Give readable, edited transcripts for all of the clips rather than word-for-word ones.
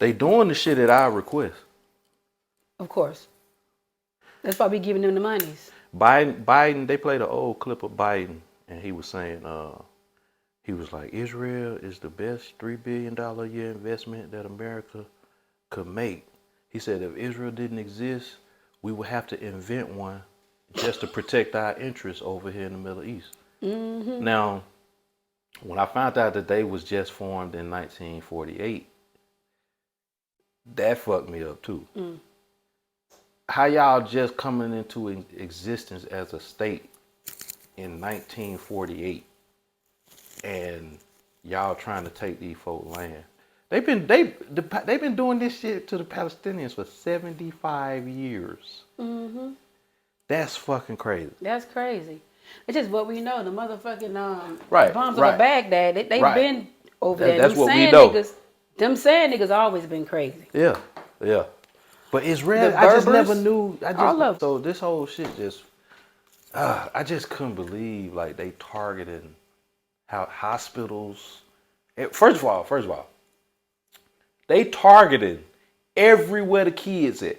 They doing the shit at our request. Of course. That's why we giving them the monies. Biden, they played an old clip of Biden, and he was saying, he was like, Israel is the best $3 billion a year investment that America could make. He said if Israel didn't exist, we would have to invent one just to protect our interests over here in the Middle East. Mm-hmm. Now, when I found out that they was just formed in 1948, that fucked me up too. How y'all just coming into existence as a state in 1948 and y'all trying to take these folk land? They've been doing this shit to the Palestinians for 75 years. Mm-hmm. That's fucking crazy. That's crazy. It's just what we know. The motherfucking bombs right. of Baghdad, they've been over there. That's what we know. Them saying niggas always been crazy. Yeah. But Israel, I just never knew. So this whole shit just, I just couldn't believe like they targeting how hospitals. First of all, they targeted everywhere the kids at.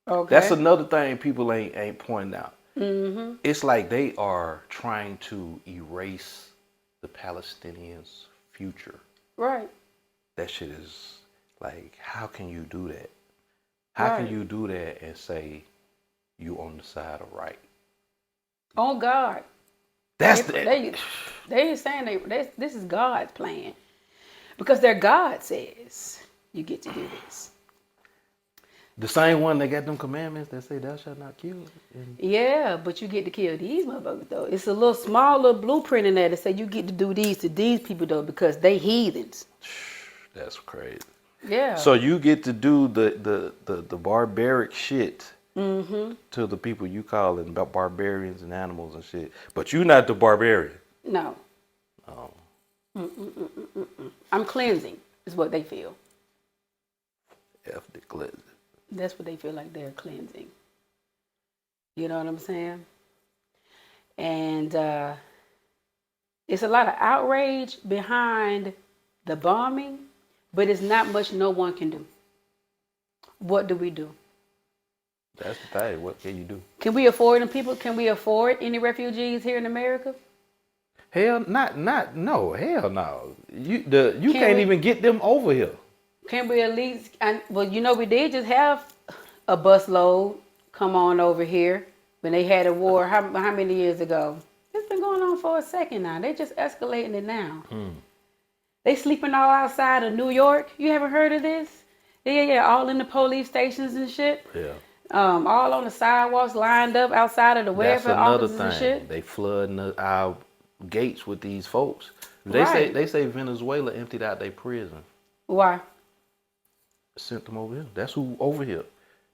Okay. That's another thing people ain't pointing out. Mm-hmm. It's like they are trying to erase the Palestinians' future. Right. That shit is like, how can you do that? How can you do that and say you on the side of right? On God. That's they saying this is God's plan. Because their God says you get to do this. The same one that got them commandments that say thou shalt not kill. Yeah, but you get to kill these motherfuckers though. It's a little blueprint in there that say you get to do these to these people though because they heathens. That's crazy. Yeah. So you get to do the barbaric shit to the people you calling barbarians and animals and shit, but you're not the barbarian. No. Oh. I'm cleansing, is what they feel. F the cleansing. That's what they feel like they're cleansing. You know what I'm saying? And it's a lot of outrage behind the bombing, but it's not much no one can do. What do we do? That's the thing. What can you do? Can we afford them people? Can we afford any refugees here in America? Hell, no. Hell no. You can't even get them over here. Can we at least? We did just have a busload come on over here when they had a war. How many years ago? It's been going on for a second now. They just escalating it now. They sleeping all outside of New York. You haven't heard of this? Yeah. All in the police stations and shit. Yeah. All on the sidewalks, lined up outside of the welfare offices and shit. They flooding our gates with these folks. They say Venezuela emptied out their prison. Why? Sent them over here. That's who over here.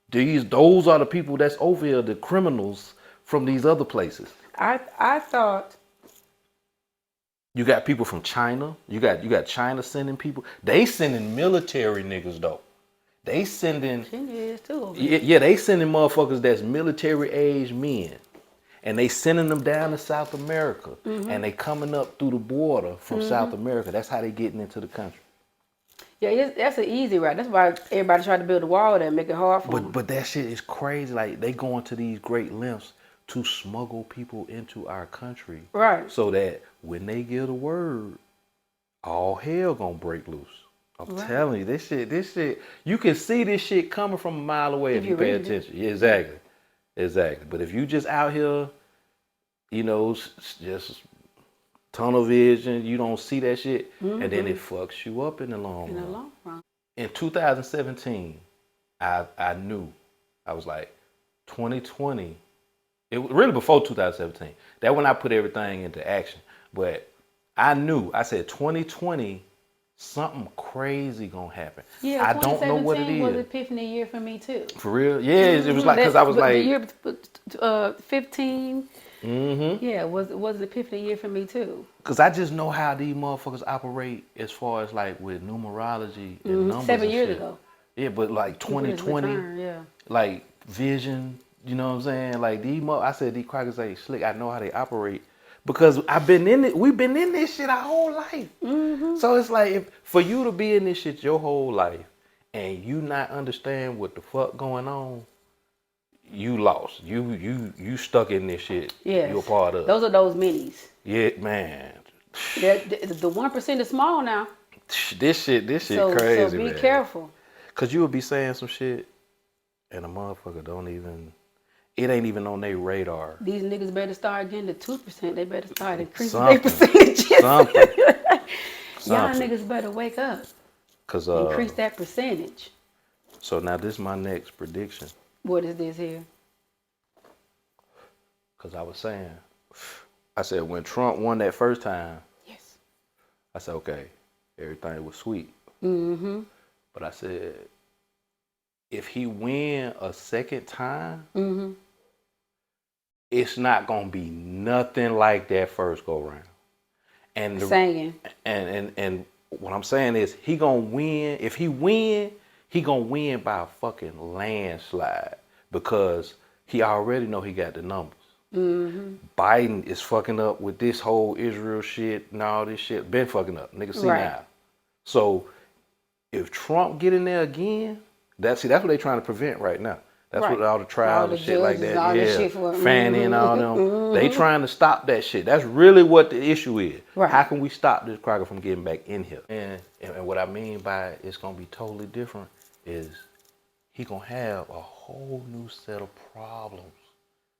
Those are the people that's over here, the criminals from these other places. I thought you got people from China. You got China sending people. They sending military niggas though. They sending too. Yeah, they sending motherfuckers that's military age men. And they sending them down to South America. And they coming up through the border from South America. That's how they getting into the country. Yeah, that's an easy route. That's why everybody tried to build a wall there and make it hard for them. But that shit is crazy. Like, they going to these great lengths to smuggle people into our country. Right. So that when they give the word, all hell gonna break loose. I'm telling you, this shit, you can see this shit coming from a mile away if you pay attention. Yeah, exactly. But if you just out here, just tunnel vision, you don't see that shit, and then it fucks you up in the long run. In 2017, I knew, I was like, 2020, it was really before 2017. That when I put everything into action. But I knew, I said 2020, something crazy gonna happen. Yeah, I don't know what it is. 2017 was Epiphany year for me too. For real? Yeah, it was like, because I was like... The year 15... Yeah, was the Epiphany year for me too. Because I just know how these motherfuckers operate as far as like with numerology and numbers. 7 years ago. Yeah, but like 2020, like vision, you know what I'm saying? Like I said these crackers ain't slick. I know how they operate. Because I've been in it. We've been in this shit our whole life. Mm-hmm. So it's like for you to be in this shit your whole life and you not understand what the fuck going on, you lost. You stuck in this shit. Yes. You're a part of. Those are those minis. Yeah, man. The 1% is small now. This shit crazy, so be man. careful. Cause you would be saying some shit and a motherfucker it ain't even on their radar. These niggas better start getting to 2%. They better start increasing their percentages. Something. Y'all niggas better wake up. Cause increase that percentage. So now this is my next prediction. What is this here? Cause I said when Trump won that first time. Yes. I said okay, everything was sweet. Mm-hmm. But I said if he win a second time. Mm-hmm. It's not gonna be nothing like that first go round. And and what I'm saying is he gonna win. If he win, he gonna win by a fucking landslide because he already know he got the numbers. Mm-hmm. Biden is fucking up with this whole Israel shit and all this shit. Been fucking up, nigga. See now. So if Trump get in there again, that's what they trying to prevent right now. That's what all the trials and shit like that. Fannie and all them. Mm-hmm. They trying to stop that shit. That's really what the issue is. Right. How can we stop this cracker from getting back in here? And what I mean by it's gonna be totally different is he gonna have a whole new set of problems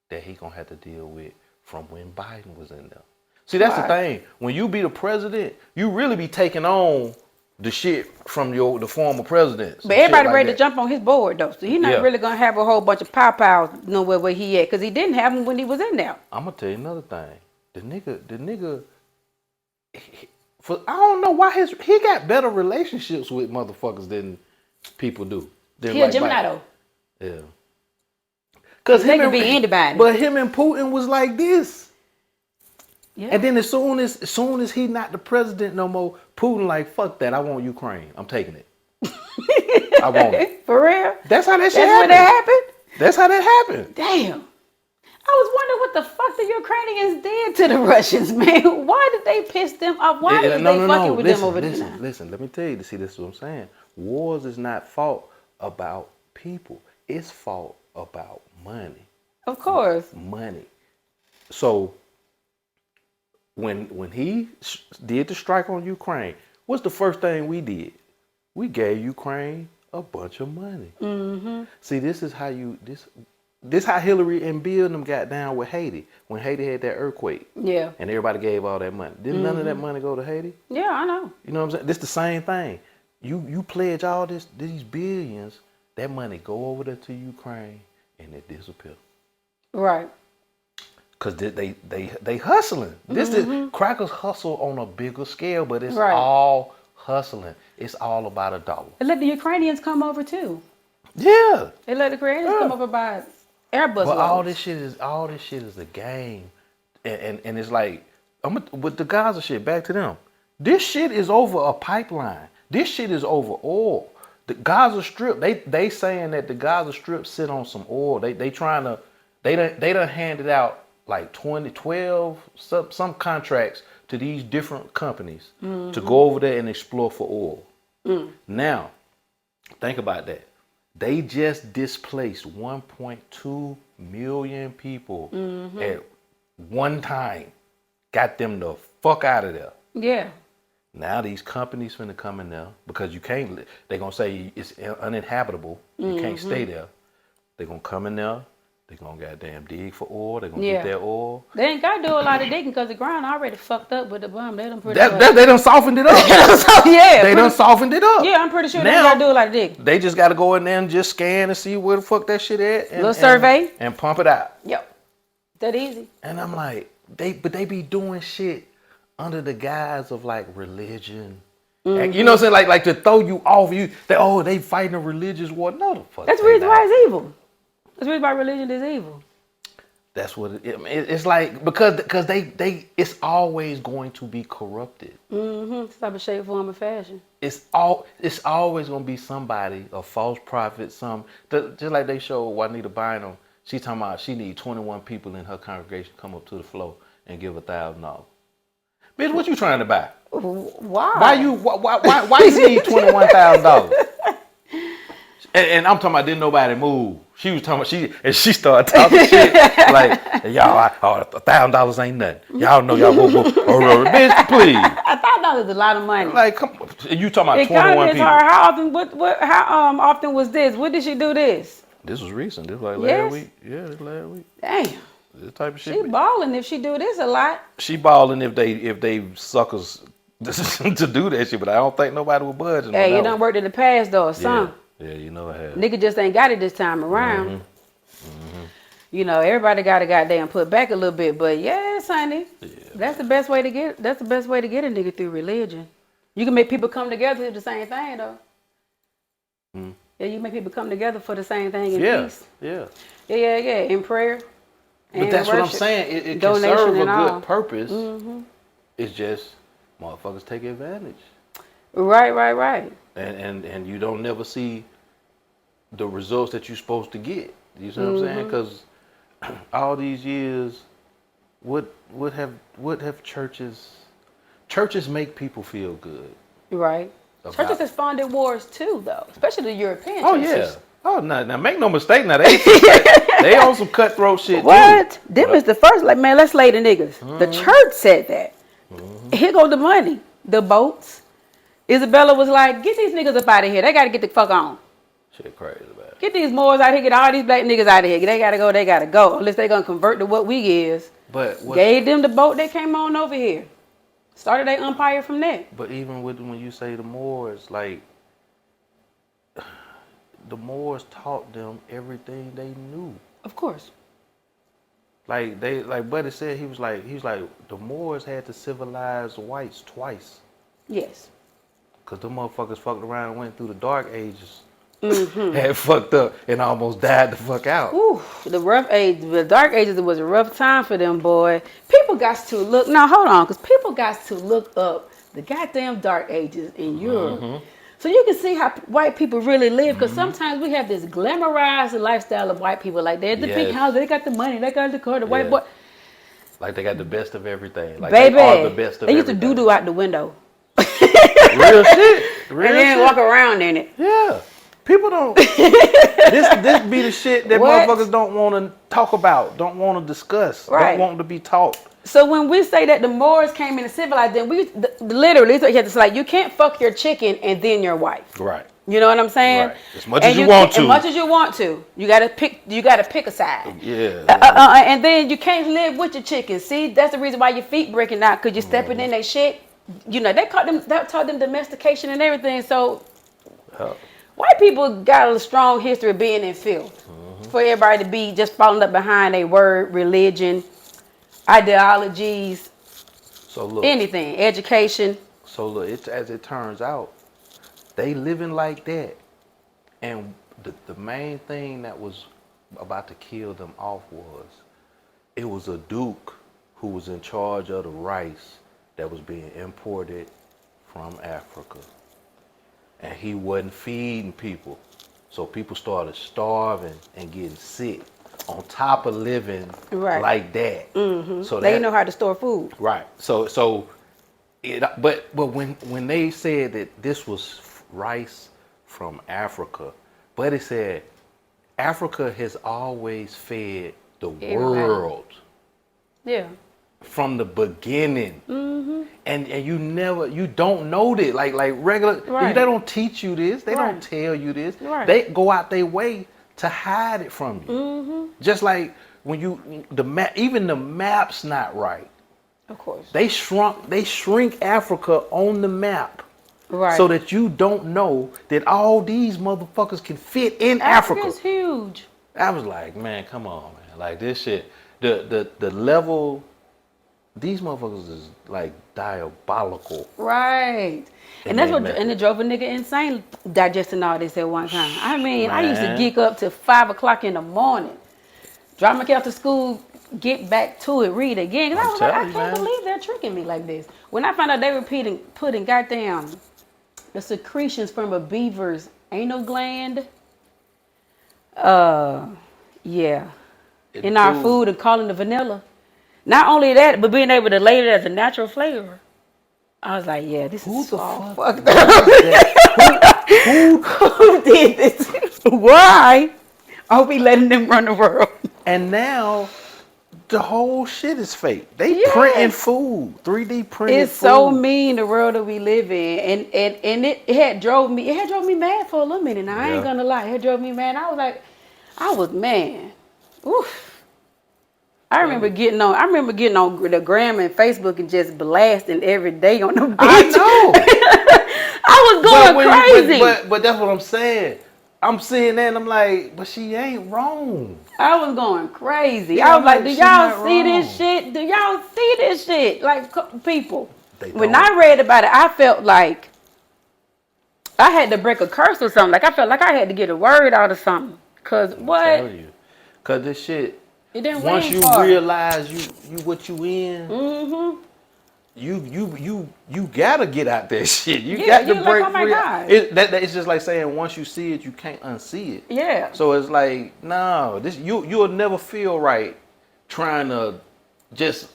that he gonna have to deal with from when Biden was in there. See, that's the thing. When you be the president, you really be taking on the shit from the former presidents. But everybody ready to jump on his board though. So he's not really gonna have a whole bunch of pow-pows nowhere where he at. Cause he didn't have them when he was in there. I'm gonna tell you another thing. The nigga I don't know why he got better relationships with motherfuckers than people do. He a Gemini though. Yeah. Cause they can be anybody. But him and Putin was like this. Yeah. And then as soon as he not the president no more, Putin like, fuck that, I want Ukraine. I'm taking it. I want it. For real? That's how that shit happened. That's what happened? That's how that happened. Damn. I was wondering what the fuck the Ukrainians did to the Russians, man. Why did they piss them off? Why did they fucking with them over there? Listen, let me tell you. See, this is what I'm saying. Wars is not fought about people. It's fought about money. Of course. Money. So when he did the strike on Ukraine, what's the first thing we did? We gave Ukraine a bunch of money. Mm-hmm. See, this is how this how Hillary and Bill them got down with Haiti when Haiti had that earthquake. Yeah. And everybody gave all that money. Didn't none of that money go to Haiti? Yeah, I know. You know what I'm saying? This the same thing. You pledge all these billions, that money go over there to Ukraine and it disappear. Right. Cause they hustling. This is crackers hustle on a bigger scale, but it's all hustling. It's all about a dollar. They let the Ukrainians come over too. Yeah. They let the Ukrainians come over by Airbus. But all this shit is a game, and it's like with the Gaza shit. Back to them. This shit is over a pipeline. This shit is over oil. The Gaza Strip. They saying that the Gaza Strip sit on some oil. They done handed out like 12 some contracts to these different companies to go over there and explore for oil. Now, think about that. They just displaced 1.2 million people at one time. Got them the fuck out of there. Yeah. Now these companies finna come in there because you can't, they're gonna say it's uninhabitable. You can't stay there. They're gonna come in there. They're gonna goddamn dig for oil. They're gonna get their oil. They ain't gotta do a lot of digging because the ground already fucked up with the bomb. They done they done softened it up. They done softened it up. Yeah, I'm pretty sure they gotta do a lot of digging. They just gotta go in there and just scan and see where the fuck that shit at. Little survey. And pump it out. Yep. That easy. And I'm like, they be doing shit under the guise of like religion. And you know what I'm saying? Like to throw you off. They fighting a religious war. No, the fuck. That's the reason why it's evil. That's the reason why religion is evil. That's what it's like because they it's always going to be corrupted. It's type of shape, form, and fashion. It's always going to be somebody, a false prophet, just like they showed Juanita Bynum. She's talking about she need 21 people in her congregation come up to the floor and give $1,000. Bitch, what you trying to buy? Why? Why you need $21,000? And I'm talking about didn't nobody move. She was talking about she started talking shit like y'all $1,000 ain't nothing. Y'all know y'all bitch, please. $1,000 is a lot of money. Like come on. You talking about 21 people. Her. How often was this? When did she do this? This was recent. This was like last week. Yeah, this last week. Damn. This type of shit. She balling if she do this a lot. She balling if they suckers to do that shit, but I don't think nobody will budge. Hey, it done worked in the past though, or something. Yeah, you know I have. Nigga just ain't got it this time around. You know, everybody got to goddamn put back a little bit, but yes, honey, that's the best way to get. That's the best way to get a nigga through religion. You can make people come together to do the same thing though. Yeah, you make people come together for the same thing in peace. Yeah, in prayer. But that's what I'm saying. It can serve a good purpose. It's just motherfuckers take advantage. Right. And you don't never see the results that you're supposed to get. You see what I'm saying? Because all these years, what have churches make people feel good? Right. Churches have funded wars too, though, especially the European churches. Oh, now make no mistake. Now they on some cutthroat shit. What? Too. Them is the first. Like, man, let's slay the niggas. The church said that. Here go the money, the boats. Isabella was like, get these niggas up out of here. They got to get the fuck on. Shit crazy, man. Get these Moors out here. Get all these black niggas out of here. They got to go. Unless they going to convert to what we is. But gave them the boat. They came on over here. Started their empire from there. But even when you say the Moors, like, the Moors taught them everything they knew. Of course. Like Buddy said, he was like the Moors had to civilize the whites twice. Yes. Cause the motherfuckers fucked around and went through the dark ages. Had fucked up and almost died the fuck out. Ooh, the dark ages was a rough time for them, boy. People got to look. Now hold on, cause people got to look up the goddamn dark ages in Europe. So you can see how white people really live, because sometimes we have this glamorized lifestyle of white people. Like they're the big house, they got the money, they got the car, the white boy. Like they got the best of everything. Like baby, they are the best of they used everything. to doo-doo out the window. Real shit. And then walk around in it. Yeah. People don't. this be the shit that motherfuckers don't want to talk about, don't want to discuss, don't want to be taught. So when we say that the Moors came in and civilized them, literally, it's like you can't fuck your chicken and then your wife. Right. You know what I'm saying? Right. As much as you want to. As much as you want to. You gotta pick a side. Yeah. And then you can't live with your chicken. See, that's the reason why your feet breaking out, because you're stepping in their shit. You know, that taught them domestication and everything. So white people got a strong history of being in filth. For everybody to be just falling up behind a word, religion, ideologies, so look, anything, education. So look, as it turns out, they living like that, and the main thing that was about to kill them off was a duke who was in charge of the rice that was being imported from Africa, and he wasn't feeding people, so people started starving and getting sick on top of living like that. So they know how to store food. Right. But when they said that this was rice from Africa, Buddy said Africa has always fed the world. Yeah. From the beginning. And you don't know this. Like regular, they don't teach you this. They don't tell you this. They go out their way to hide it from you. Just like when even the map's not right. Of course. They shrink Africa on the map. Right. So that you don't know that all these motherfuckers can fit in Africa. Africa's huge. I was like, man, come on, man. Like this shit, the level, these motherfuckers is like diabolical. Right. And that's and it drove a nigga insane digesting all this at one time. I mean, man. I used to geek up till 5 o'clock in the morning. Drop my kid off to school, get back to it, read again. I was like, I can't believe they're tricking me like this. When I found out they were putting goddamn the secretions from a beaver's anal gland, in our food and calling the vanilla. Not only that, but being able to lay it as a natural flavor. I was like, yeah, this is all fucked up. Who did this? Why are we letting them run the world? And now the whole shit is fake. They printing food, 3D printed It's food. so mean, the world that we live in, and it had drove me mad for a little minute. Now I ain't gonna lie, it had drove me mad. I was mad. Oof. I remember getting on the gram and Facebook and just blasting every day on the bitch. I know. I was going crazy. But that's what I'm saying. I'm seeing that and I'm like, but she ain't wrong. I was going crazy. Yeah, I was like, do y'all see wrong. this shit? Do y'all see this shit? Like, people. When I read about it, I felt like I had to break a curse or something. Like, I felt like I had to get a word out of something. Because what? Because this shit, once you realize you what you in, you gotta get out that shit. You got to break free. God. It's just like saying once you see it, you can't unsee it. Yeah. So it's like, no, this you'll never feel right trying to just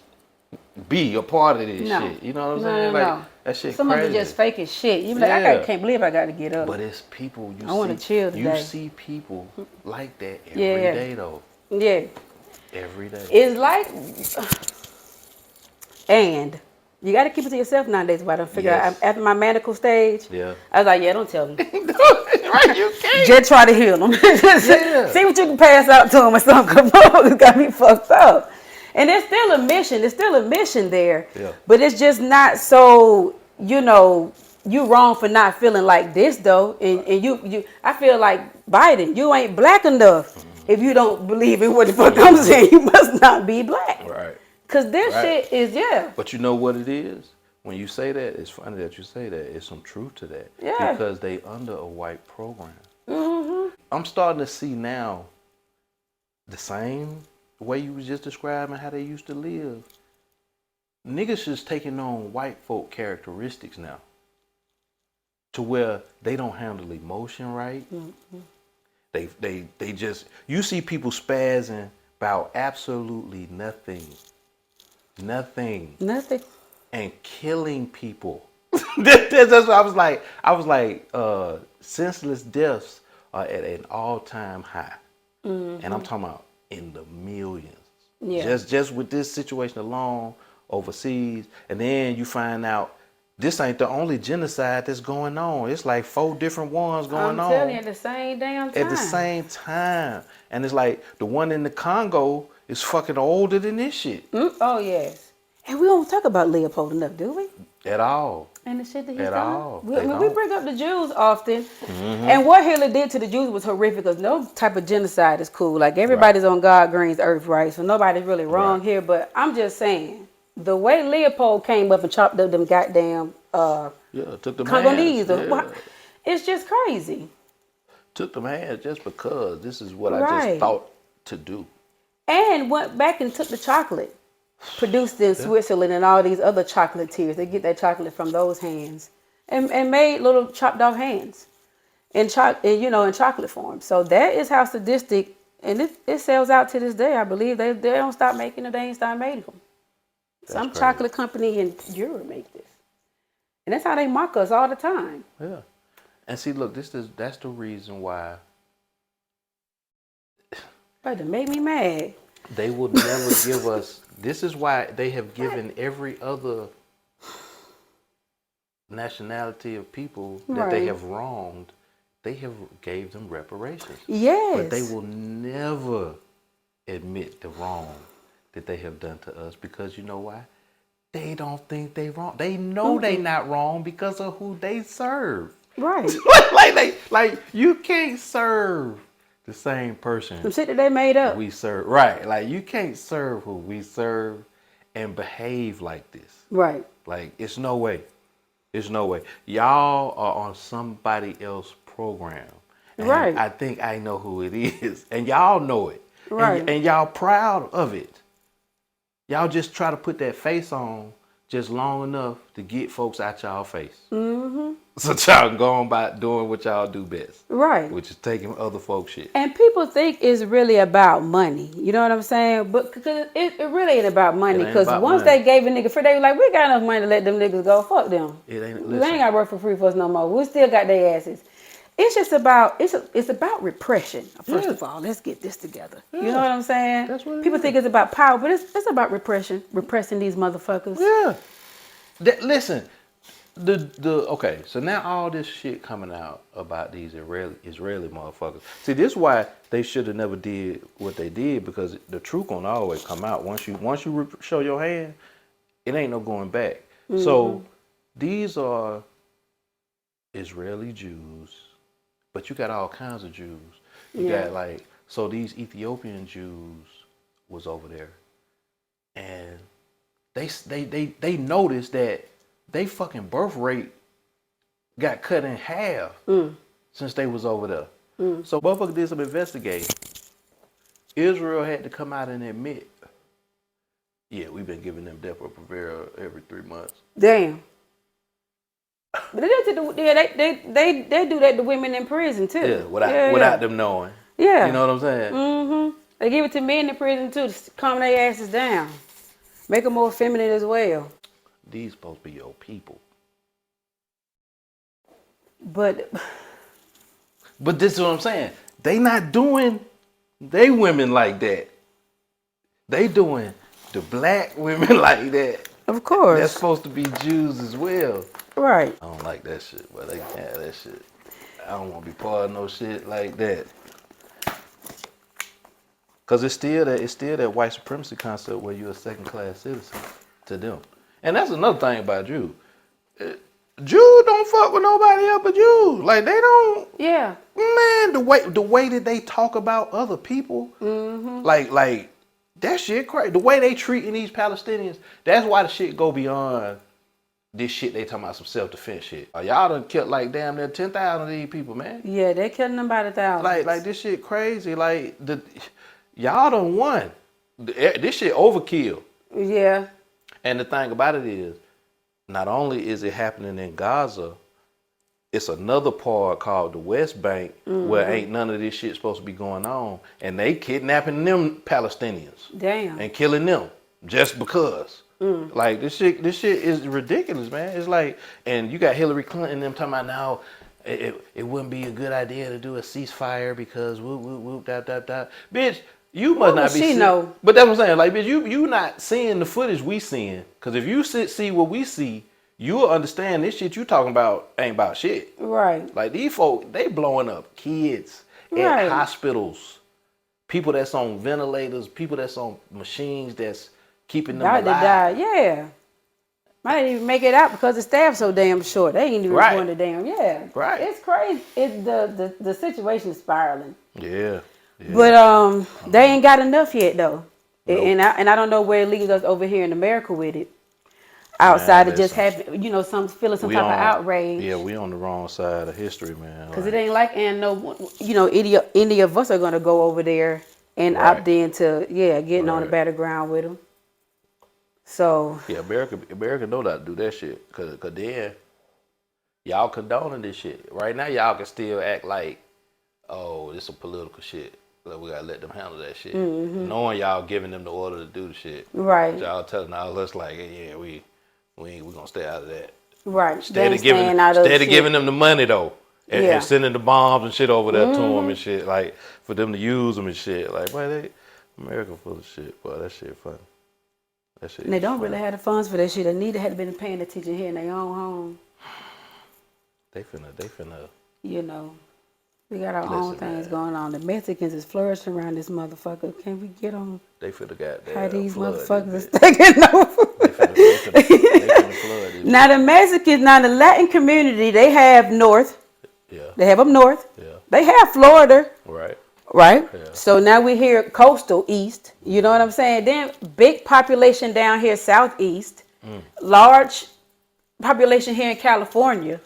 be a part of this shit. You know what I'm saying? Like that shit. Some of it just fake as shit. You be like, I can't believe I got to get up. But it's people I want to chill today. You see people like that every day though. Yeah. Every day. It's like, and you got to keep it to yourself nowadays. But I figure out after my medical stage, I was like, don't tell them. Right, you can't. Just try to heal them. See what you can pass out to them or something. It's got me fucked up. And it's still a mission. There's still a mission there. Yeah. But it's just not so, you wrong for not feeling like this though. And you I feel like Biden, you ain't black enough. If you don't believe in what the fuck I'm saying, you must not be black. Right. Because this shit is, But you know what it is? When you say that, it's funny that you say that. It's some truth to that. Yeah. Because they under a white program. Mm-hmm. I'm starting to see now the same way you was just describing how they used to live. Niggas just taking on white folk characteristics now. To where they don't handle emotion right. Mm-hmm. They just, you see people spazzing about absolutely nothing. And killing people. That's what I was like, senseless deaths are at an all-time high. Mm-hmm. And I'm talking about in the millions. Yeah. Just with this situation alone overseas. And then you find out this ain't the only genocide that's going on. It's like 4 different ones going on. I'm telling you, at the same damn time. At the same time. And it's like the one in the Congo is fucking older than this shit. Oh, yes. And we don't talk about Leopold enough, do we? At all. And the shit that he's done. At all. We bring up the Jews often. Mm-hmm. And what Hitler did to the Jews was horrific because no type of genocide is cool. Like everybody's on God Green's earth, right? So nobody's really wrong here. But I'm just saying, the way Leopold came up and chopped up them goddamn took them Congolese. Yeah. It's just crazy. Took them hands just because this is what I just thought to do. And went back and took the chocolate produced in Switzerland and all these other chocolatiers. They get their chocolate from those hands and made little chopped off hands in chocolate form. So that is how sadistic, and it sells out to this day. I believe they don't stop making them. They ain't stop making them. Some chocolate company in Europe make this. And that's how they mock us all the time. Yeah. And see, look, that's the reason why. But it made me mad. They will never give us, this is why they have given every other nationality of people that they have wronged, they have gave them reparations. Yes. But they will never admit the wrong that they have done to us because you know why? They don't think they wrong. They know they not wrong because of who they serve. Right. like you can't serve the same person. Some shit that they made up. We serve. Right. Like you can't serve who we serve and behave like this. Right. Like it's no way. It's no way. Y'all are on somebody else's program. And right. I think I know who it is. And y'all know it. Right. And y'all proud of it. Y'all just try to put that face on just long enough to get folks out y'all face. So y'all can go on by doing what y'all do best. Right. Which is taking other folks' shit. And people think it's really about money. You know what I'm saying? But cause it really ain't about money. Because once they gave a nigga free, they were like, we got enough money to let them niggas go. Fuck them. It ain't. They ain't got to work for free for us no more. We still got their asses. It's just about it's about repression. First of all, let's get this together. Yeah. You know what I'm saying? That's what people think it's about power, but it's about repression, repressing these motherfuckers. Yeah. Listen, okay. So now all this shit coming out about these Israeli motherfuckers. See, this is why they should have never did what they did, because the truth gonna always come out. Once you show your hand, it ain't no going back. So these are Israeli Jews. But you got all kinds of Jews. You got so these Ethiopian Jews was over there, and they noticed that they fucking birth rate got cut in half since they was over there. So motherfuckers did some investigating. Israel had to come out and admit, yeah, we've been giving them Depo-Provera every 3 months. Damn. But they do that to women in prison too. Yeah, without them knowing. Yeah. You know what I'm saying? They give it to men in prison too to calm their asses down. Make them more feminine as well. These supposed to be your people. But this is what I'm saying. They not doing they women like that. They doing the black women like that. Of course. That's supposed to be Jews as well. Right. I don't like that shit, but they can have that shit. I don't want to be part of no shit like that. Cause it's still that white supremacy concept where you're a second class citizen to them. And that's another thing about Jews. Jews don't fuck with nobody else but Jews. Like they don't. Yeah. Man, the way that they talk about other people, like that shit crazy. The way they treating these Palestinians, that's why the shit go beyond this shit. They talking about some self-defense shit. Y'all done killed like damn near 10,000 of these people, man. Yeah, they killing them by the thousands. Like this shit crazy. Like y'all done won. This shit overkill. Yeah. And the thing about it is, not only is it happening in Gaza, it's another part called the West Bank where ain't none of this shit supposed to be going on. And they kidnapping them Palestinians. Damn. And killing them just because. Like this shit is ridiculous, man. It's like, and you got Hillary Clinton and them talking about now it wouldn't be a good idea to do a ceasefire because whoop, whoop, whoop, dot, dot, dot. Bitch, you must not be seeing. But that's what I'm saying. Like, bitch, you not seeing the footage we seeing. Because if you see what we see, you'll understand this shit you talking about ain't about shit. Right. Like, these folk, they blowing up kids at hospitals. People that's on ventilators, people that's on machines that's keeping them alive. Die. Yeah. Might even make it out because the staff's so damn short. They ain't even going to damn. Yeah. Right. It's crazy. It's the situation is spiraling. Yeah. But they ain't got enough yet though. Nope. And I don't know where it leaves us over here in America with it. Outside of just having, feeling some type of outrage. Yeah, we on the wrong side of history, man. Because it ain't like, and any of us are gonna go over there and opt into, getting on the battleground with them. So yeah, America know not to do that shit, cause then y'all condoning this shit. Right now, y'all can still act like, oh, this is political shit. Like, we gotta let them handle that shit, knowing y'all giving them the order to do the shit. Right. But y'all telling all us like, yeah, we gonna stay out of that. Right. Instead of giving them the money though, and sending the bombs and shit over there to them and shit, like for them to use them and shit. Like, boy, America full of shit, boy. That shit funny. That shit. And they don't really have the funds for that shit. They need to have been paying attention here in their own home. They finna. We got our own things going on. The Mexicans is flourishing around this motherfucker. Can we get on? They finna got that. How these motherfuckers are taking over. They finna flood. Now the Mexicans, the Latin community, they have north. Yeah. They have up north. Yeah. They have Florida. Right. Yeah. So now we here coastal east. You know what I'm saying? Then big population down here southeast. Large population here in California.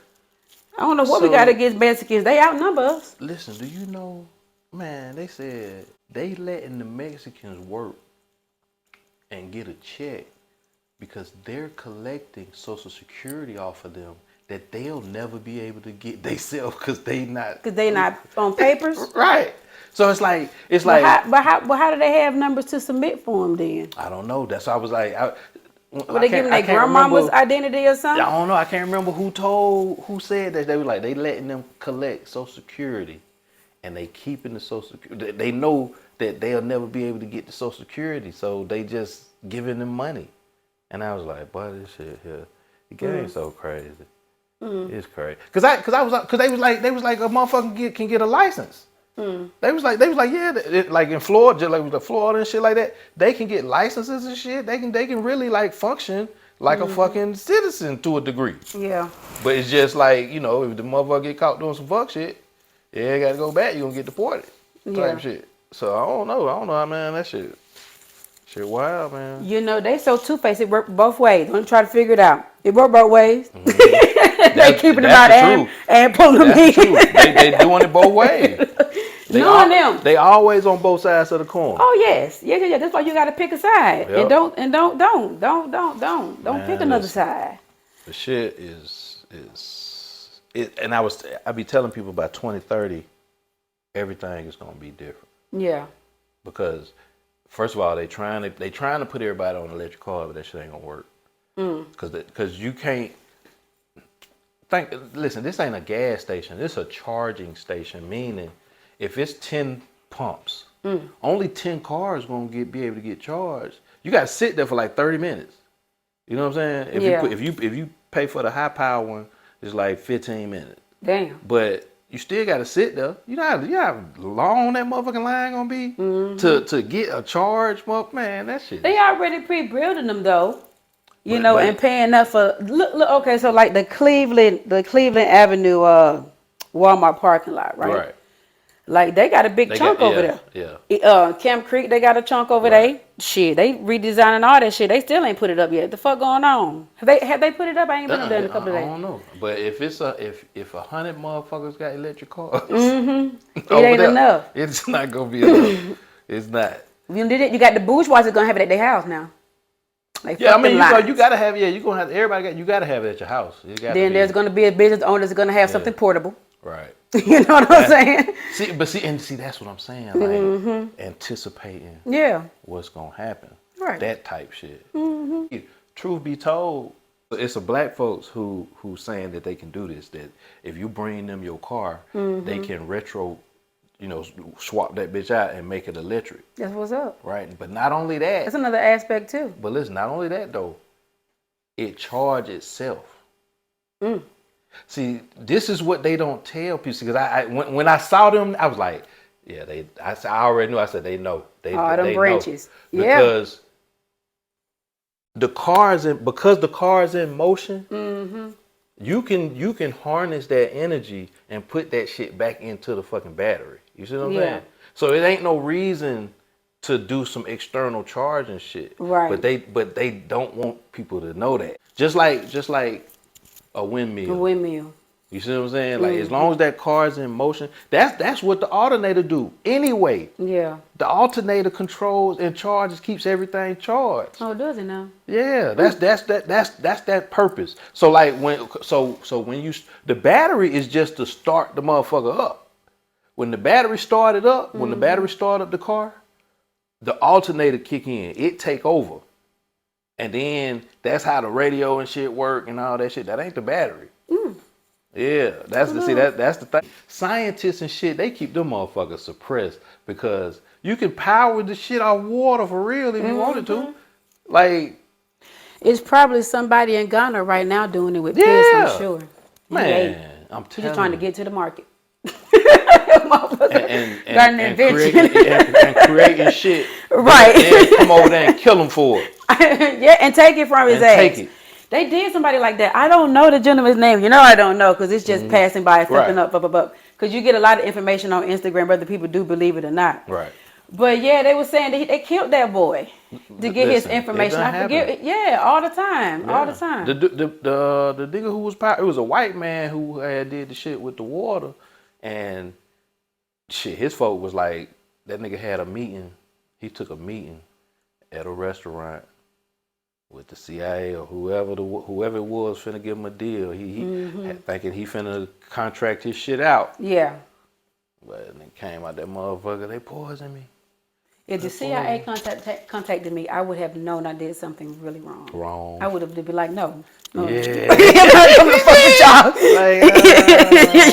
I don't know what we got against Mexicans. They outnumber us. Listen, do you know, man, they said they letting the Mexicans work and get a check because they're collecting Social Security off of them that they'll never be able to get themselves because they not on papers. Right. So it's like how do they have numbers to submit for them then? I don't know. That's why I was like, were they giving their grandmama's identity or something? I don't know. I can't remember who said that. They were like, they letting them collect Social Security, and they keeping the Social Security. They know that they'll never be able to get the Social Security, so they just giving them money. And I was like, boy, this shit here, the game's so crazy. It's crazy. Cause they was like a motherfucker can get a license. They was like, yeah, like in Florida, just like with Florida and shit like that, they can get licenses and shit. They can really like function like a fucking citizen to a degree. Yeah. But it's just like, if the motherfucker get caught doing some fuck shit, yeah, gotta go back. You gonna get deported, type shit. So I don't know, man. That shit wild, man. They so two-faced. It worked both ways. Don't try to figure it out. It worked both ways. They keeping them out and pulling them in. True. They doing it both ways. They always on both sides of the coin. Oh yes, yeah. That's why you got to pick a side, yep. and don't pick another side. The shit is it, and I be telling people by 2030, everything is gonna be different. Yeah. Because first of all, they trying to put everybody on electric car, but that shit ain't gonna work. Because you can't listen, this ain't a gas station. This is a charging station, meaning if it's 10 pumps, only 10 cars gonna be able to get charged. You gotta sit there for like 30 minutes. You know what I'm saying? If you pay for the high power one, it's like 15 minutes. Damn. But you still gotta sit there. You know how long that motherfucking line gonna be to get a charge, man. That shit. They already pre-building them though. And paying up for look. Okay, so like the Cleveland Avenue Walmart parking lot, right? Right. Like they got a big chunk over there. Yeah. Camp Creek, they got a chunk over there. Shit, they redesigning all that shit. They still ain't put it up yet. The fuck going on? Have they put it up? I ain't been up there in a couple of days. I don't know. But if 100 motherfuckers got electric cars, it ain't enough. It's not gonna be enough. It's not. You got the bourgeois gonna have it at their house now. Like yeah, I mean, you gotta have. Yeah, you gonna have. You gotta have it at your house. Then there's gonna be a business owner that's gonna have something portable. Right. You know what I'm saying? See, that's what I'm saying. Like anticipating. Yeah. What's gonna happen? Right. That type shit. Truth be told, it's a black folks who saying that they can do this. That if you bring them your car, they can retro. Swap that bitch out and make it electric. That's what's up. Right. But not only that. That's another aspect too. But listen, not only that though, it charges itself. See, this is what they don't tell people. Because when I saw them, I was like, yeah, I already knew. I said, they know. They branches. Know. Because the car's in motion, you can harness that energy and put that shit back into the fucking battery. You see what I'm saying? So it ain't no reason to do some external charge and shit. Right. But they don't want people to know that. Just like a windmill. A windmill. You see what I'm saying? Like as long as that car's in motion, that's what the alternator do anyway. Yeah. The alternator controls and charges, keeps everything charged. Oh, does it now? Yeah, that's that purpose. So like when the battery is just to start the motherfucker up. When the battery started up, when the battery started up the car, the alternator kick in. It take over. And then that's how the radio and shit work and all that shit. That ain't the battery. Yeah, that's the thing. Scientists and shit, they keep them motherfuckers suppressed because you can power the shit off water for real if you wanted to. Like, it's probably somebody in Ghana right now doing it with piss, I'm sure. Man, I'm telling you. He's just trying to get to the market. and creating shit. Right. And come over there and kill him for it. Yeah, and take it from his ass. They did somebody like that. I don't know the gentleman's name. I don't know because it's just passing by, flipping up. Because you get a lot of information on Instagram, whether people do believe it or not. Right. But yeah, they were saying they killed that boy to get his information. I forget. Yeah, all the time. Yeah. All the time. The nigga who was it was a white man who had did the shit with the water, and shit, his folk was like, that nigga had a meeting. He took a meeting at a restaurant with the CIA or whoever it was finna give him a deal. He thinking he finna contract his shit out. Yeah. But then came out that motherfucker, they poisoned me. If the CIA contacted me, I would have known I did something really wrong. I would have been like, no. Yeah. I'm not coming to fuck with y'all. Like,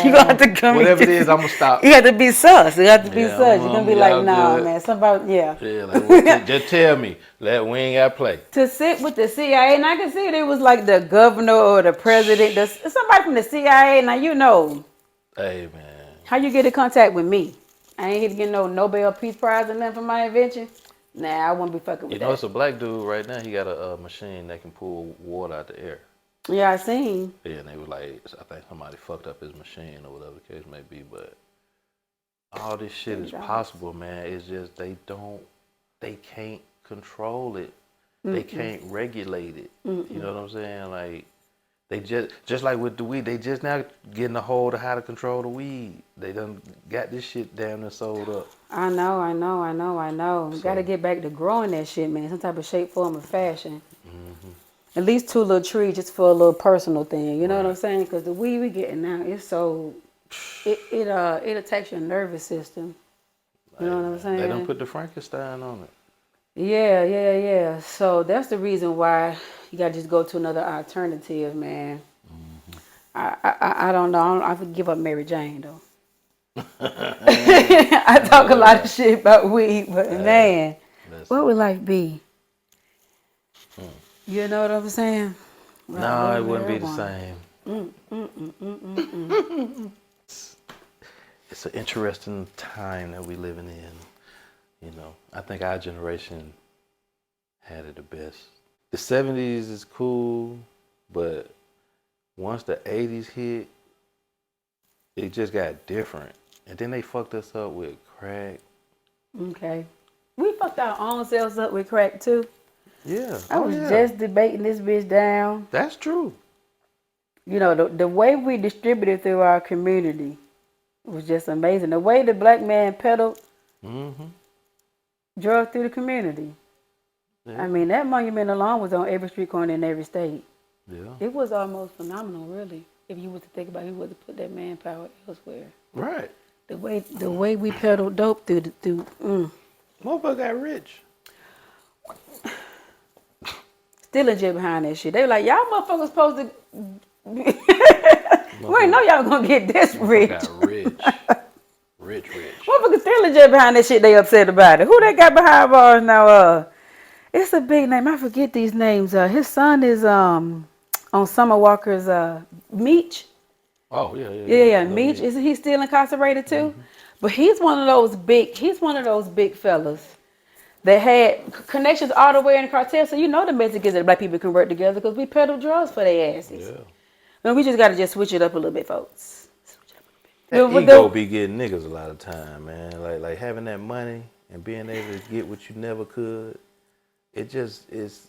you gonna have to come. Whatever it is, I'm gonna stop. You have to be sus. You have to be sus. You're gonna be like, nah, man. Somebody, Yeah, like, well, just tell me. We ain't gotta play. To sit with the CIA, and I can see it was like the governor or the president, somebody from the CIA. Now you know. Hey, man. How you get in contact with me? I ain't here to get no Nobel Peace Prize or nothing for my invention. Nah, I wouldn't be fucking with that. You know, it's a black dude right now. He got a machine that can pull water out the air. Yeah, I seen. Yeah, and they were like, I think somebody fucked up his machine or whatever the case may be. But all this shit is possible, man. It's just they can't control it. They can't regulate it. You know what I'm saying? Like, they just like with the weed, they just now getting a hold of how to control the weed. They done got this shit damn near sold up. I know. So, got to get back to growing that shit, man. Some type of shape, form, or fashion. At least 2 little trees just for a little personal thing. You know what I'm saying? Because the weed we getting now, it's so, it attacks your nervous system. You know what I'm saying? They done put the Frankenstein on it. Yeah. So that's the reason why you gotta just go to another alternative, man. I don't know. I would give up Mary Jane though. I talk a lot of shit about weed, but man, what would life be? You know what I'm saying? No, it wouldn't be the same. It's an interesting time that we living in. You know, I think our generation had it the best. The 70s is cool, but once the 80s hit, it just got different. And then they fucked us up with crack. Okay. We fucked our own selves up with crack too. Yeah. I was just debating this bitch down. That's true. You know, the way we distributed through our community was just amazing. The way the black man peddled drugs through the community. Yeah. I mean, that monument alone was on every street corner in every state. Yeah. It was almost phenomenal, really, if you were to think about it, who would to put that manpower elsewhere. Right. The way we peddled dope through. Motherfucker got rich. Still legit behind that shit. They were like, y'all motherfuckers supposed to. We ain't know y'all gonna get this rich. Got rich. Rich. Motherfuckers still legit behind that shit. They upset about it. Who they got behind bars now? It's a big name. I forget these names. His son is on Summer Walker's Meech. Oh yeah. Meech. Isn't he still incarcerated too? But he's one of those big fellas that had connections all the way in the cartel. So you know the Mexicans and black people can work together because we peddle drugs for their asses. Yeah. And we just got to just switch it up a little bit, folks. That ego be getting niggas a lot of time, man. Like having that money and being able to get what you never could. It just is.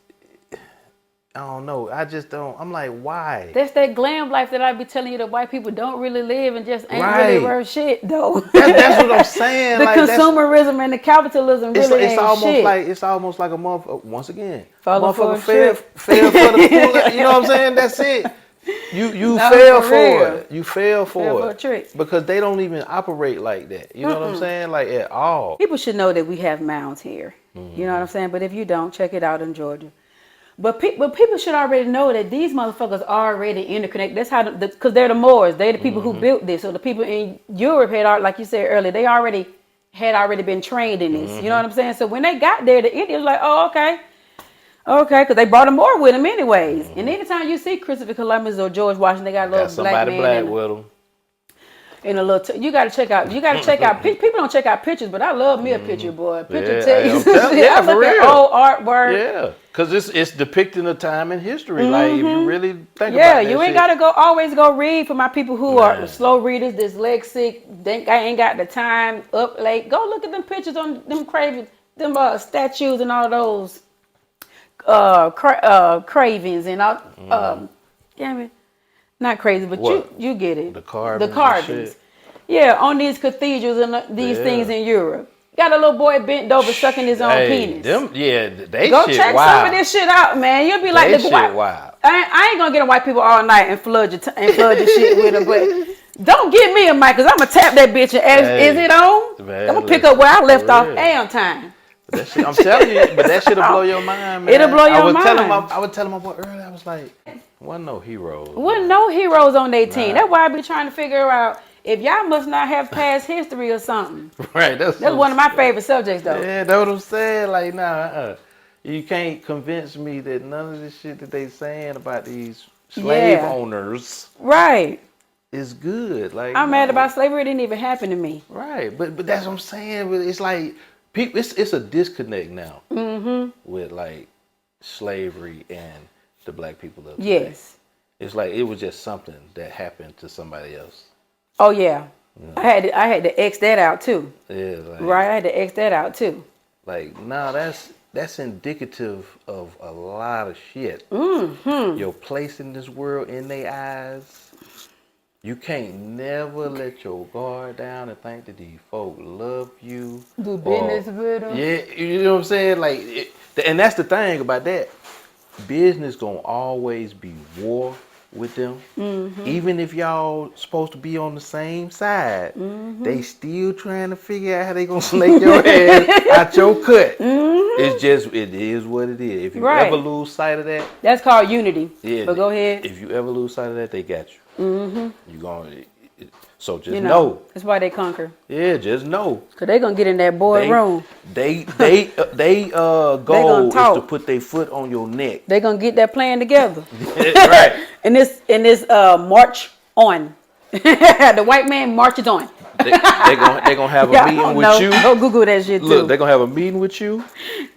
I don't know. I just don't. I'm like, why? That's that glam life that I be telling you that white people don't really live and just ain't really worth shit, though. That's what I'm saying. The consumerism and the capitalism really ain't shit. It's almost like a motherfucker. Once again, motherfucker fell for the pool. You know what I'm saying? That's it. You fell for it. You fell for it because they don't even operate like that. You know what I'm saying? Like at all. People should know that we have mounds here. You know what I'm saying? But if you don't, check it out in Georgia. But people should already know that these motherfuckers are already interconnected. That's how, because they're the Moors. They're the people who built this. So the people in Europe had, like you said earlier, they had already been trained in this. You know what I'm saying? So when they got there, the Indians were like, oh, okay, because they brought a Moor with them anyways. And anytime you see Christopher Columbus or George Washington, they got a little black man with them. In a little, you gotta check out. People don't check out pictures, but I love me a picture, boy. Picture tell you some shit. I look at old artwork. Yeah, because it's depicting a time in history. Like if you really think about it. Yeah, you ain't gotta always go read for my people who are slow readers, dyslexic. They ain't got the time up late. Go look at them pictures on them statues and all those cravings and all. Damn it. Not crazy, but you get it. The carvings. Yeah, on these cathedrals and these things in Europe. Got a little boy bent over sucking his own penis. They go shit check wild. some of this shit out, man. You'll be like, they shit wild. I ain't gonna get on white people all night and flood your shit with them, but don't give me a mic, cause I'm gonna tap that bitch and ask, is it on? Man, I'm gonna pick up where I left off damn time. That shit, I'm telling you, but that shit'll blow your mind, man. It'll blow your mind. I would tell my boy earlier, I was like, wasn't no heroes. Wasn't no heroes on their team. That's why I be trying to figure out if y'all must not have past history or something. Right. That's one of my favorite subjects, though. Yeah, that's what I'm saying. Like, nah, you can't convince me that none of this shit that they saying about these slave owners, right, is good. Like, I'm mad about slavery. It didn't even happen to me. Right, but that's what I'm saying. But it's like people, it's a disconnect now with like slavery and the black people of today. Yes, it's like it was just something that happened to somebody else. Oh yeah. I had to X that out too. Yeah, like, right. I had to X that out too. Like, nah, that's indicative of a lot of shit. Your place in this world, in their eyes. You can't never let your guard down and think that these folk love you. Do business with them. Yeah, you know what I'm saying? Like, and that's the thing about that. Business gonna always be war with them. Even if y'all supposed to be on the same side, they still trying to figure out how they gonna snake your ass out your cut. It is what it is. If you ever lose sight of that, that's called unity. Yeah, but go ahead. If you ever lose sight of that, they got you. You gonna so just know. That's why they conquer. Yeah, just know. Cause they gonna get in that boy room. They goal is to put their foot on your neck. They gonna get that plan together. Right. And this march on. The white man marches on. They gonna have a meeting with you. Go Google that shit too. Look, they gonna have a meeting with you.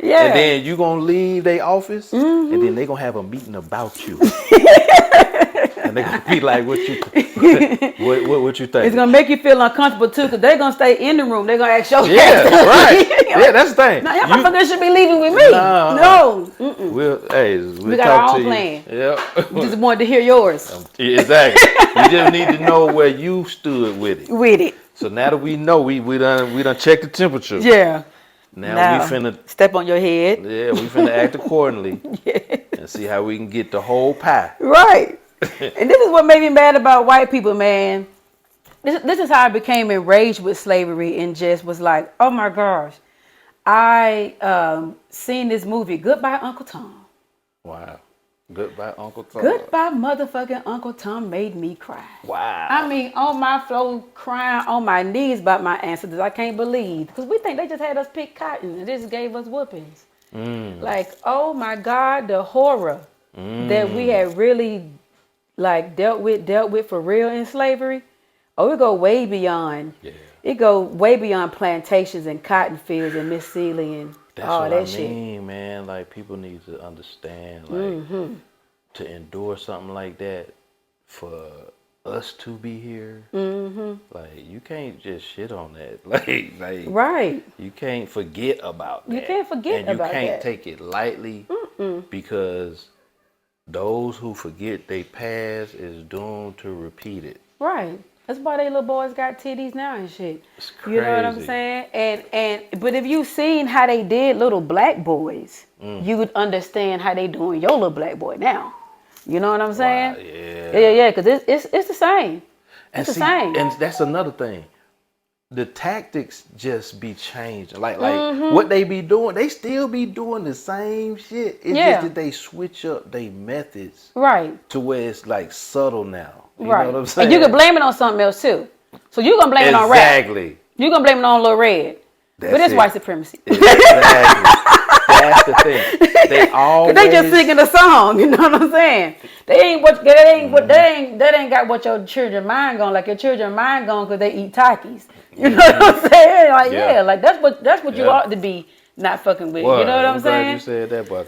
Yeah. And then you gonna leave their office, and then they gonna have a meeting about you. And they gonna be like, what you think? It's gonna make you feel uncomfortable too, cause they're gonna stay in the room. They're gonna ask your right. Yeah, that's the thing. Now y'all motherfuckers should be leaving with me. No. We got our own plan. Yep. We just wanted to hear yours. Exactly. You just need to know where you stood with it. So now that we know, we done checked the temperature. Yeah. Now we finna step on your head. Yeah, we finna act accordingly. And see how we can get the whole pie. Right. And this is what made me mad about white people, man. This is how I became enraged with slavery and just was like, oh my gosh. I seen this movie, Goodbye Uncle Tom. Wow. Goodbye Uncle Tom. Goodbye motherfucking Uncle Tom made me cry. Wow. I mean, on my floor, crying on my knees about my ancestors. I can't believe. Because we think they just had us pick cotton and they just gave us whoopings. Like, oh my God, the horror that we had really like dealt with for real in slavery. Oh, it go way beyond. Yeah. It go way beyond plantations and cotton fields and Miss Seeley and all that shit. That's what I mean, man. Like, people need to understand, like, to endure something like that for us to be here. Like, you can't just shit on that. Like, right. You can't forget about that. You can't forget about that. And you can't take it lightly because those who forget they past is doomed to repeat it. Right. That's why they little boys got titties now and shit. It's crazy. You know what I'm saying? But if you seen how they did little black boys, you would understand how they doing your little black boy now. You know what I'm saying? Wow, yeah. Because it's the same. It's the same. And that's another thing. The tactics just be changing. Like what they be doing, they still be doing the same shit. It's just that they switch up their methods. Right. To where it's like subtle now. You know what I'm saying? And you can blame it on something else too. So you're going to blame it on rap. Exactly. You're going to blame it on Lil Red. But it's white supremacy. Exactly. That's the thing. They always... They just singing a song, you know what I'm saying? That ain't got what your children mind going. Like your children mind going because they eat Takis. You know what I'm saying? Like like that's what you ought to be not fucking with. Well, you know what I'm saying? Glad you said that, boy.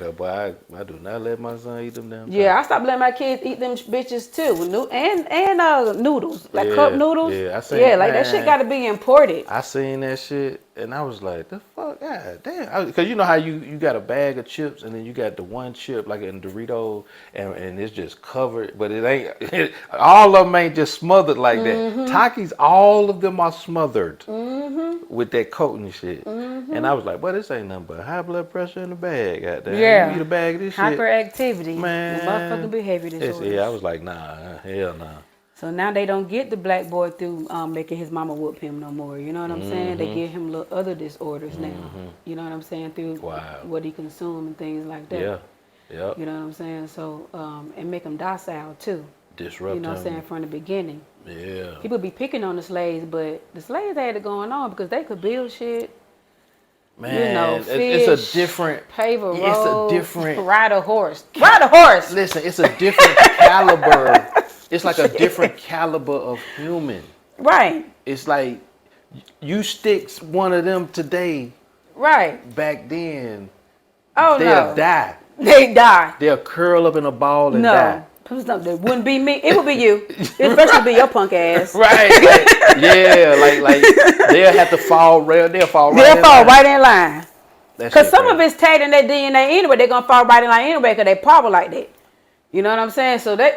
I do not let my son eat them damn. Yeah, I stopped letting my kids eat them bitches too, and noodles, like cup noodles. Yeah, I seen. Yeah, like that shit got to be imported. I seen that shit, and I was like, the fuck. fuck, god damn. Because you know how you got a bag of chips and then you got the one chip like in Dorito and it's just covered, but it ain't, all of them ain't just smothered like that. Takis, all of them are smothered with that coating shit. And I was like, well, this ain't nothing but high blood pressure in the bag. Goddamn. Yeah. You eat a bag of this shit. Hyperactivity. Man. Motherfucking behavior disorders. Yeah, I was like, nah, hell nah. So now they don't get the black boy through making his mama whoop him no more. You know what I'm saying? They give him little other disorders now. You know what I'm saying? Through what he consume and things like that. Yeah. Yep. You know what I'm saying? So, and make him docile too. Disrupt You know what I'm saying? From the beginning. Yeah. People be picking on the slaves, but the slaves had it going on because they could build shit. Man, you know, fish, it's a different, pave a road, it's a different, ride a horse. Ride a horse. Listen, it's a different caliber. It's like a different caliber of human. Right. It's like you stick one of them today. Right. Back then, they'll die. They die. They'll curl up in a ball and die. No, it wouldn't be me. It would be you. Especially be your punk ass. Right. Like they'll have to fall right. They'll fall right in line. Because some of it's tagged in their DNA anyway. They're gonna fall right in line anyway because they probably like that. You know what I'm saying? So they,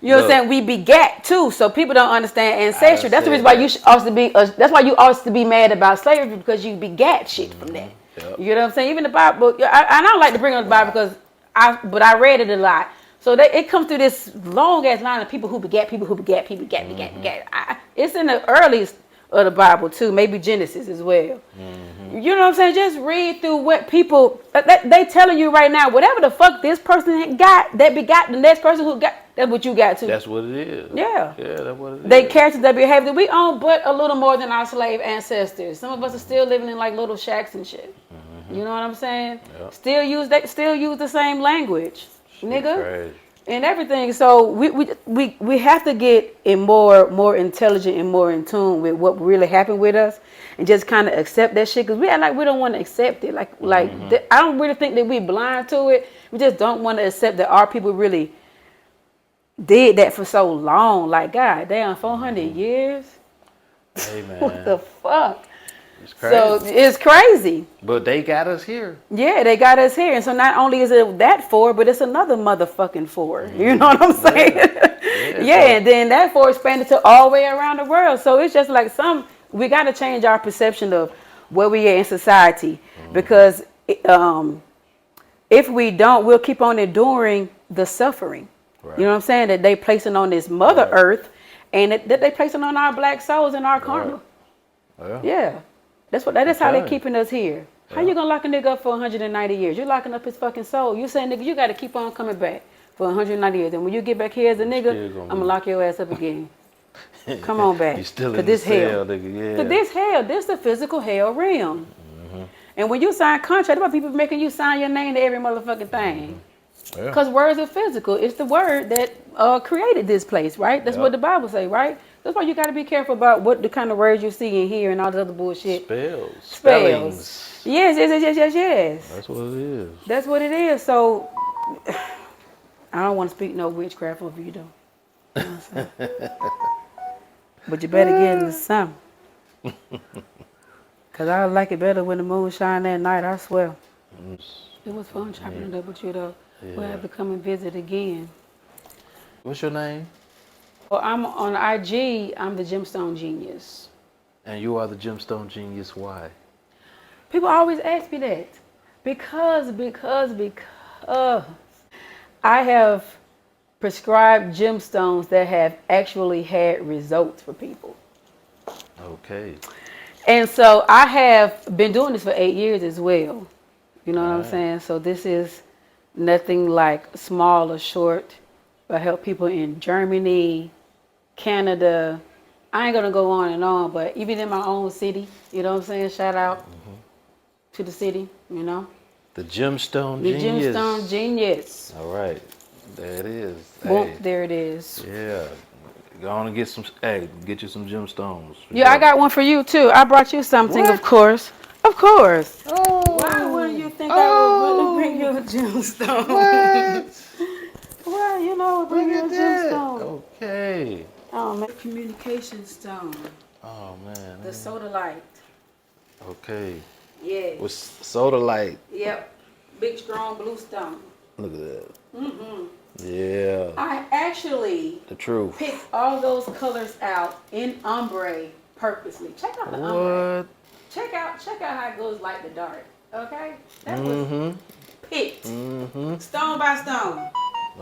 you know what I'm saying? We begat too. So people don't understand ancestry. That's the reason why you ought to be. That's why you ought to be mad about slavery because you begat shit from that. Yep. You know what I'm saying? Even the Bible. I don't like to bring up the Bible because I read it a lot. So it comes through this long ass line of people who begat. It's in the earliest of the Bible too, maybe Genesis as well. You know what I'm saying? Just read through what people they telling you right now. Whatever the fuck this person got, that begot the next person who got. That's what you got too. That's what it is. Yeah. Yeah, that's what it is. They characters that behave that we own, but a little more than our slave ancestors. Some of us are still living in like little shacks and shit. You know what I'm saying? Yep. Still use the same language. Nigga, crazy. And everything. So we have to get more intelligent and more in tune with what really happened with us, and just kind of accept that shit because we don't want to accept it. I don't really think that we blind to it. We just don't want to accept that our people really did that for so long. Like God damn, 400 years. Hey man, what the fuck? It's crazy. So it's crazy. But they got us here. Yeah, they got us here. And so not only is it that 4, but it's another motherfucking 4. You know what I'm saying? Yeah, and then that 4 expanded to all the way around the world. So it's just like we got to change our perception of where we are in society. Because if we don't, we'll keep on enduring the suffering. Right. You know what I'm saying? That they placing on this Mother Earth and that they placing on our black souls and our karma. Yeah. That's how they're keeping us here. How you gonna lock a nigga up for 190 years? You're locking up his fucking soul. You saying, nigga, you gotta keep on coming back for 190 years. And when you get back here as a nigga, I'm gonna lock your ass up again. Come on back. You still in this hell, nigga. Yeah. For this hell, this the physical hell realm. And when you sign contract, what people making you sign your name to every motherfucking thing. Because words are physical. It's the word that created this place, right? That's what the Bible say, right? That's why you got to be careful about what the kind of words you see and hear and all this other bullshit. Spellings. Yes. That's what it is. That's what it is. So, I don't want to speak no witchcraft over you, though. You know what I'm saying? But you better get into something. Because I like it better when the moon shine at night, I swear. It was fun chopping it up with you, though. We'll have to come and visit again. What's your name? Well, I'm on IG. I'm the Gemstone Genius. And you are the Gemstone Genius. Why? People always ask me that. Because I have prescribed gemstones that have actually had results for people. Okay. And so I have been doing this for 8 years as well. You know what I'm saying? So this is nothing like small or short. I help people in Germany, Canada. I ain't going to go on, but even in my own city, you know what I'm saying? Shout out to the city, you know? The Gemstone Genius. The Gemstone Genius. All right. There it is. Boom, there it is. Yeah. Go on and get you some gemstones. Yeah, I got one for you, too. I brought you something, of course. Of course. Oh. Why wouldn't you think I would really bring you a gemstone? What? Well, you know, bring you a gemstone. Okay. Oh, communication stone. Oh, man. The sodalite. Okay. Yes. With soda light. Yep. Big strong blue stone. Look at that. Mm-hmm. Yeah. I actually The truth. picked all those colors out in ombre purposely. Check out the ombre. What? Check out how it goes light to dark. Okay? That was picked. Stone by stone.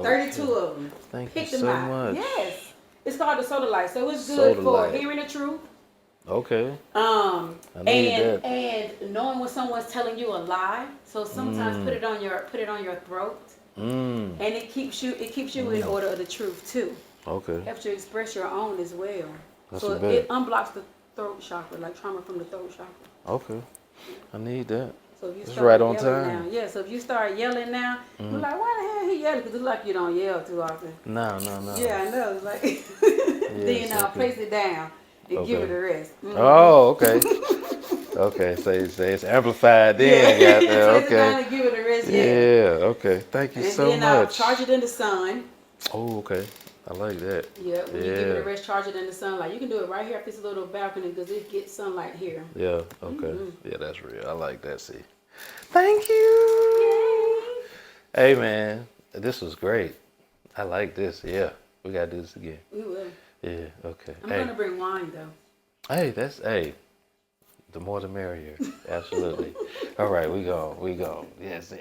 32 of them. Thank Picked you them so out. much. Yes. It's called the soda light. So it's Soda good for light. hearing the truth. Okay. I need that. And knowing when someone's telling you a lie. So sometimes put it on your throat. And it keeps you in order of the truth too. Okay. Helps you express your own as well. That's so a bet. it unblocks the throat chakra, like trauma from the throat chakra. Okay. I need that. So if you It's start right on yelling time. now, yeah. So if you start yelling now, you're like, why the hell he yelling? Because it's like you don't yell too often. No. Yeah, I know. It's like then place it down and give it a rest. Oh, okay. Okay, say it's amplified then. Yeah. Got that. Place it down Okay. and give it a rest. Yeah. Okay. Thank you And so then much. charge it in the sun. Oh, okay. I like that. Yeah, when you give it a rest, charge it in the sunlight. You can do it right here at this little balcony because it gets sunlight here. Yeah. Okay. Yeah, that's real. I like that. See. Thank you. Yay! Hey, man, this was great. I like this. Yeah, we gotta do this again. We will. Yeah. Okay. I'm gonna bring wine though. Hey, the more the merrier. Absolutely. All right, we go. Yes.